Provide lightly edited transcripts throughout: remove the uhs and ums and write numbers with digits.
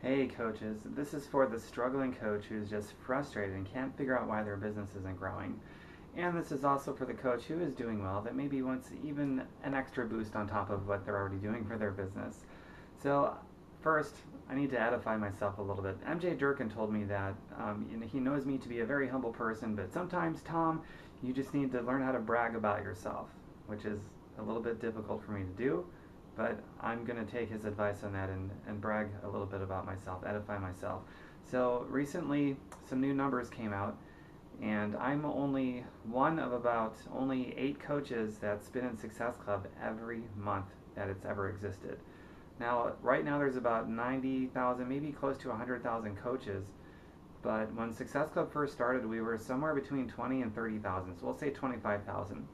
Hey coaches, this is for the struggling coach who's just frustrated and can't figure out why their business isn't growing. And this is also for the coach who is doing well that maybe wants even an extra boost on top of what they're already doing for their business. So, first, I need to edify myself a little bit. MJ Durkin told me that he knows me to be a very humble person, but sometimes, Tom, you just need to learn how to brag about yourself, which is a little bit difficult for me to do, but I'm going to take his advice on that and brag a little bit about myself, edify myself. So recently, some new numbers came out, and I'm only one of about only 8 coaches that's been in Success Club every month that it's ever existed. Now, right now there's about 90,000, maybe close to 100,000 coaches, but when Success Club first started, we were somewhere between 20 and 30,000, so we'll say 25,000.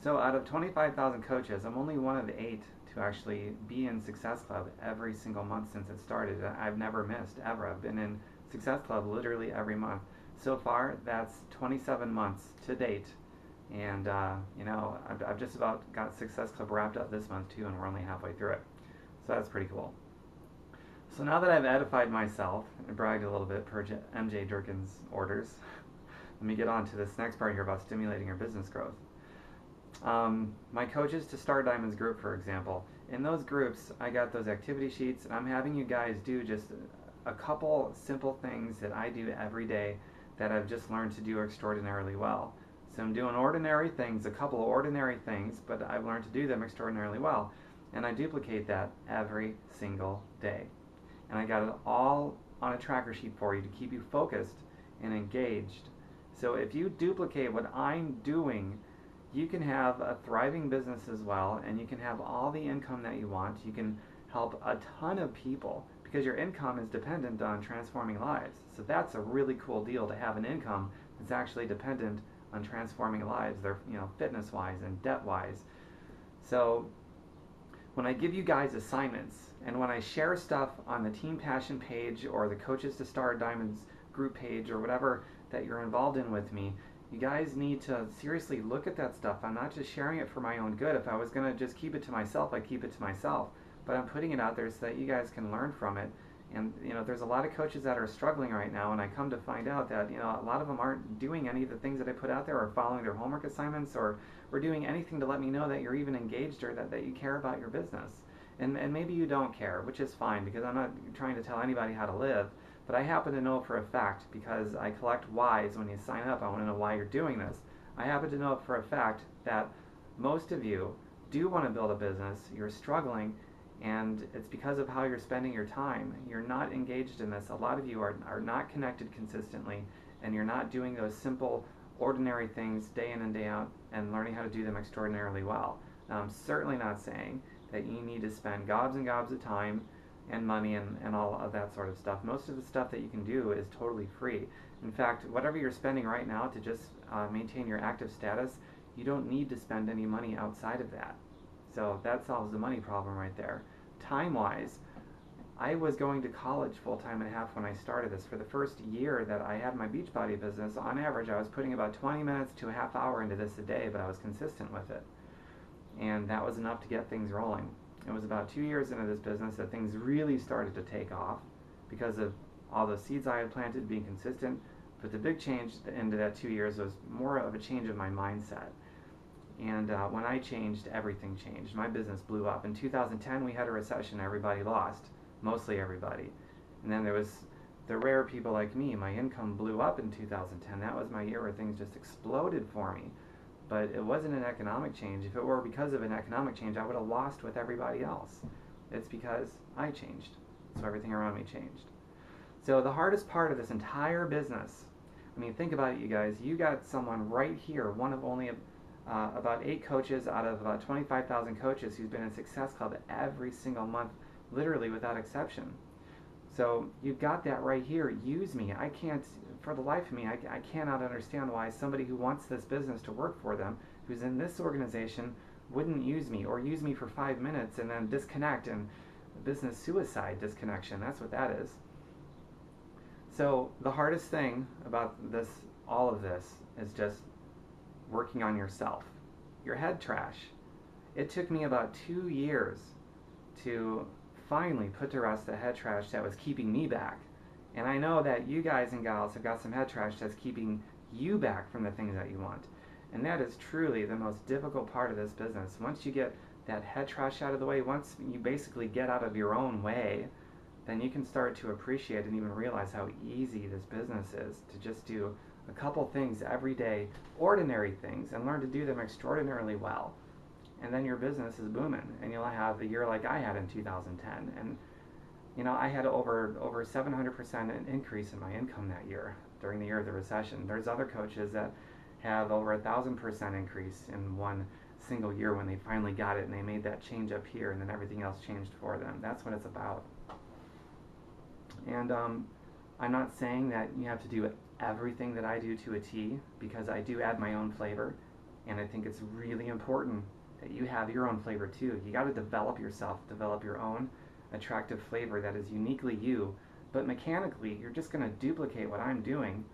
So out of 25,000 coaches, I'm only one of 8 to actually be in Success Club every single month since it started. I've never missed, ever. I've been in Success Club literally every month. So far, that's 27 months to date. And, I've just about got Success Club wrapped up this month too, and we're only halfway through it. So that's pretty cool. So now that I've edified myself and bragged a little bit per MJ Durkin's orders, let me get on to this next part here about stimulating your business growth. My Coaches to Star Diamonds group, for example. In those groups, I got those activity sheets, and I'm having you guys do just a couple simple things that I do every day that I've just learned to do extraordinarily well. So I'm doing ordinary things, a couple of ordinary things, but I've learned to do them extraordinarily well. And I duplicate that every single day. And I got it all on a tracker sheet for you to keep you focused and engaged. So if you duplicate what I'm doing, you can have a thriving business as well, and you can have all the income that you want. You can help a ton of people because your income is dependent on transforming lives. So that's a really cool deal to have an income that's actually dependent on transforming lives. They're, fitness-wise and debt-wise. So when I give you guys assignments and when I share stuff on the Team Passion page or the Coaches to Star Diamonds group page or whatever that you're involved in with me, you guys need to seriously look at that stuff. I'm not just sharing it for my own good. If I was going to just keep it to myself, I'd keep it to myself. But I'm putting it out there so that you guys can learn from it. And, there's a lot of coaches that are struggling right now, and I come to find out that, a lot of them aren't doing any of the things that I put out there or following their homework assignments or doing anything to let me know that you're even engaged or that you care about your business. And maybe you don't care, which is fine because I'm not trying to tell anybody how to live. But I happen to know for a fact, because I collect whys when you sign up. I want to know why you're doing this. I happen to know for a fact that most of you do want to build a business, you're struggling, and it's because of how you're spending your time. You're not engaged in this. A lot of you are not connected consistently, and you're not doing those simple, ordinary things day in and day out and learning how to do them extraordinarily well. Now, I'm certainly not saying that you need to spend gobs and gobs of time and money and all of that sort of stuff. Most of the stuff that you can do is totally free. In fact, whatever you're spending right now to just maintain your active status, you don't need to spend any money outside of that. So that solves the money problem right there. Time-wise, I was going to college full-time and a half when I started this. For the first year that I had my Beachbody business, on average I was putting about 20 minutes to a half hour into this a day, but I was consistent with it. And that was enough to get things rolling. It was about 2 years into this business that things really started to take off because of all the seeds I had planted being consistent. But the big change into that 2 years was more of a change of my mindset. And when I changed, everything changed. My business blew up. In 2010, we had a recession. Everybody lost, mostly everybody. And then there was the rare people like me. My income blew up in 2010. That was my year where things just exploded for me. But it wasn't an economic change. If it were because of an economic change, I would have lost with everybody else. It's because I changed. So everything around me changed. So the hardest part of this entire business, think about it, you guys. You got someone right here, one of only about 8 coaches out of about 25,000 coaches who's been in Success Club every single month, literally without exception. So you've got that right here. Use me. I can't, for the life of me, I cannot understand why somebody who wants this business to work for them, who's in this organization, wouldn't use me or use me for 5 minutes and then disconnect, and business suicide disconnection. That's what that is. So the hardest thing about this, all of this, is just working on yourself. Your head trash. It took me about 2 years to finally put to rest the head trash that was keeping me back. And I know that you guys and gals have got some head trash that's keeping you back from the things that you want. And that is truly the most difficult part of this business. Once you get that head trash out of the way, once you basically get out of your own way, then you can start to appreciate and even realize how easy this business is to just do a couple things every day, ordinary things, and learn to do them extraordinarily well. And then your business is booming, and you'll have a year like I had in 2010. And you know, I had over 700% increase in my income that year during the year of the recession. There's other coaches that have over 1,000% increase in one single year when they finally got it and they made that change up here, and then everything else changed for them. That's what it's about. And I'm not saying that you have to do everything that I do to a T, because I do add my own flavor, and I think it's really important that you have your own flavor too. You got to develop yourself, develop your own attractive flavor that is uniquely you, but mechanically you're just going to duplicate what I'm doing,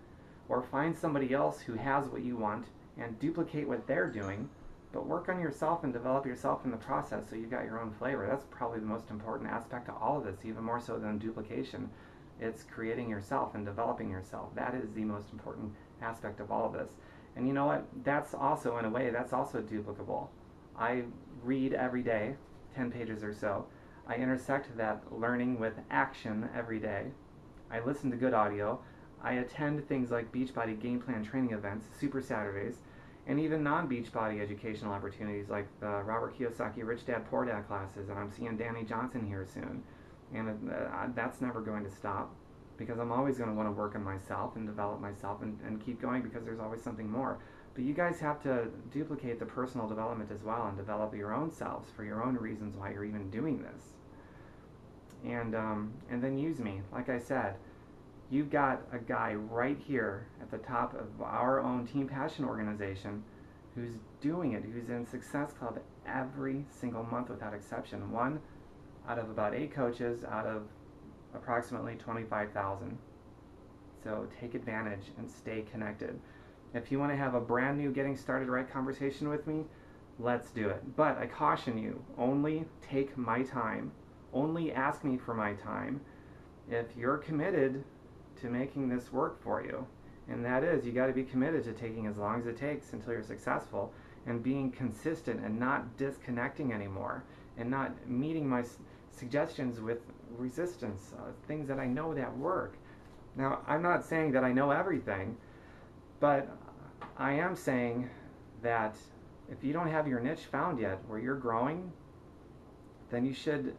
or find somebody else who has what you want and duplicate what they're doing, but work on yourself and develop yourself in the process so you've got your own flavor. That's probably the most important aspect to all of this, even more so than duplication. It's creating yourself and developing yourself. That is the most important aspect of all of this. And you know what? That's also, in a way, that's also duplicable. I read every day, 10 pages or so. I intersect that learning with action every day. I listen to good audio. I attend things like Beachbody Game Plan training events, Super Saturdays, and even non-Beachbody educational opportunities like the Robert Kiyosaki Rich Dad Poor Dad classes, and I'm seeing Danny Johnson here soon. And that's never going to stop, because I'm always going to want to work on myself and develop myself and keep going, because there's always something more. But you guys have to duplicate the personal development as well and develop your own selves for your own reasons why you're even doing this. And then use me. Like I said, you've got a guy right here at the top of our own Team Passion organization who's doing it, who's in Success Club every single month without exception. One out of about 8 coaches out of approximately 25,000. So take advantage and stay connected. If you want to have a brand new getting started right conversation with me, let's do it. But I caution you, only take my time. Only ask me for my time if you're committed to making this work for you. And that is, you got to be committed to taking as long as it takes until you're successful, and being consistent and not disconnecting anymore, and not meeting my suggestions with resistance, things that I know that work. Now, I'm not saying that I know everything, but I am saying that if you don't have your niche found yet where you're growing, then you should,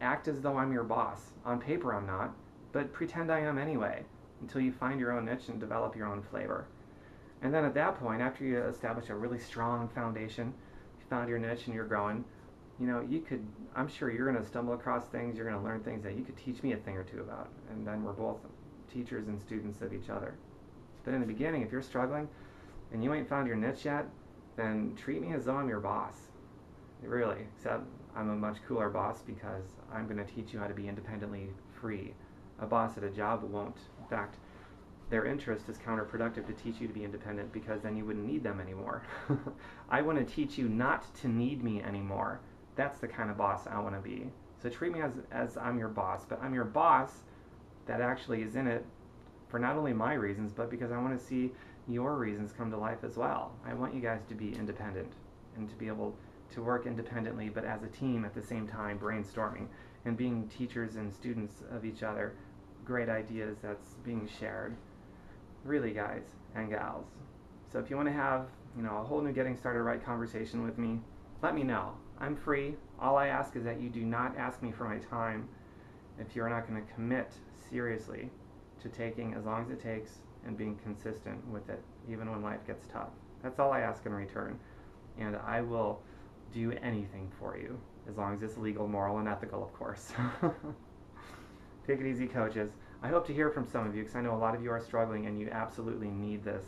act as though I'm your boss. On paper I'm not, but pretend I am anyway, until you find your own niche and develop your own flavor. And then at that point, after you establish a really strong foundation, you found your niche and you're growing, I'm sure you're going to stumble across things, you're going to learn things that you could teach me a thing or two about, and then we're both teachers and students of each other. But in the beginning, if you're struggling and you ain't found your niche yet, then treat me as though I'm your boss. Really, except I'm a much cooler boss, because I'm going to teach you how to be independently free. A boss at a job won't. In fact, their interest is counterproductive to teach you to be independent, because then you wouldn't need them anymore. I want to teach you not to need me anymore. That's the kind of boss I want to be. So treat me as I'm your boss, but I'm your boss that actually is in it for not only my reasons, but because I want to see your reasons come to life as well. I want you guys to be independent and to be able to work independently, but as a team at the same time, brainstorming and being teachers and students of each other. Great ideas that's being shared. Really, guys and gals. So if you want to have, a whole new getting started right conversation with me, let me know. I'm free. All I ask is that you do not ask me for my time if you're not going to commit seriously to taking as long as it takes and being consistent with it, even when life gets tough. That's all I ask in return. And I will do anything for you, as long as it's legal, moral, and ethical, of course. Take it easy, coaches. I hope to hear from some of you, because I know a lot of you are struggling and you absolutely need this.